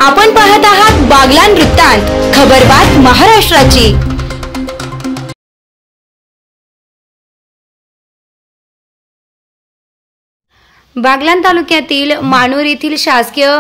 आपण पाहत आहात बागलाण वृत्तांत, खबरबात महाराष्ट्राची। बागलाण तालुक्यातील मानूर येथील शासकीय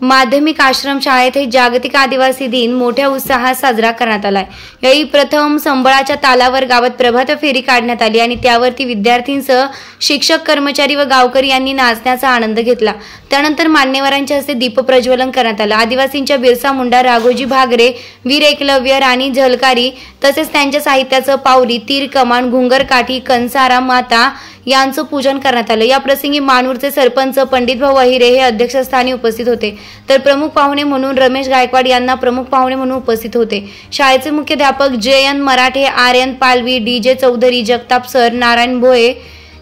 माध्यमिक आश्रम शाळेत जागतिक आदिवासी दिन मोठ्या उत्साहात साजरा करण्यात आलाय। यावेळी प्रथम संबळाच्या तालावर गावात प्रभात फेरी काढण्यात आली आणि त्यावरती विद्यार्थ्यांसह शिक्षक, कर्मचारी व गावकरी यांनी नाचण्याचा आनंद घेतला। त्यानंतर मान्यवरांच्या हस्ते दीपप्रज्वलन करण्यात आलं। आदिवासींच्या बिरसा मुंडा, राघोजी भागरे, वीर एकलव्य, राणी झलकारी तसेच त्यांच्या साहित्याचं पावली, तीर कमान, घुंगर काठी, कंसारा माता यांचं पूजन करण्यात आलं। या प्रसंगी मानूरचे सरपंच पंडित भाऊ अहिरे हे अध्यक्षस्थानी उपस्थित होते, तर प्रमुख पाहुणे म्हणून रमेश गायकवाड यांना प्रमुख पाहुणे म्हणून उपस्थित होते। शाळेचे मुख्याध्यापक JN Marathe, RN Palvi, DJ Chaudhari, Jagtap sir, Narayan Bhoye,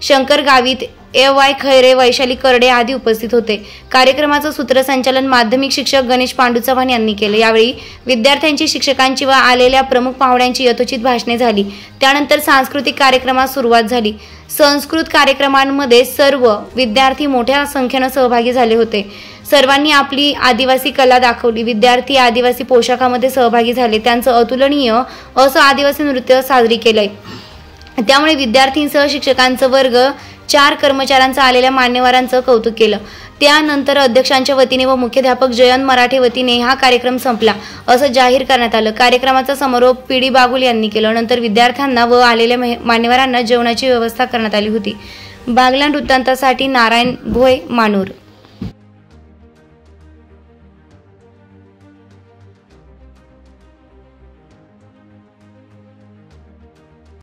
Shankar Gavit, AY Khaire, Vaishali Karde आदी उपस्थित होते। कार्यक्रमाचं सूत्रसंचालन माध्यमिक शिक्षक गणेश पांडू चव्हाण यांनी केले। यावेळी विद्यार्थ्यांची, शिक्षकांची व आलेल्या प्रमुख पाहुण्यांची यथोचित भाषणे झाली। त्यानंतर सांस्कृतिक कार्यक्रमास सुरुवात झाली। संस्कृत कार्यक्रमांमध्ये सर्व विद्यार्थी मोठ्या संख्येने सहभागी झाले होते। सर्वांनी आपली आदिवासी कला दाखवली। विद्यार्थी आदिवासी पोशाखामध्ये सहभागी झाले। त्यांचं अतुलनीय असं आदिवासी नृत्य साजरी केलंय। त्यामुळे विद्यार्थ्यांसह शिक्षकांचा वर्ग, 4 कर्मचाऱ्यांचं, आलेल्या मान्यवरांचं कौतुक केलं। त्यानंतर अध्यक्षांच्या वतीने व मुख्याध्यापक JN मराठे वतीने हा कार्यक्रम संपला असं जाहीर करण्यात आलं। कार्यक्रमाचा समारोप PD बागुल यांनी केला। नंतर विद्यार्थ्यांना व आलेल्या मान्यवरांना जेवणाची व्यवस्था करण्यात आली होती। बागलाण वृत्तांतासाठी नारायण भोये, मानूर।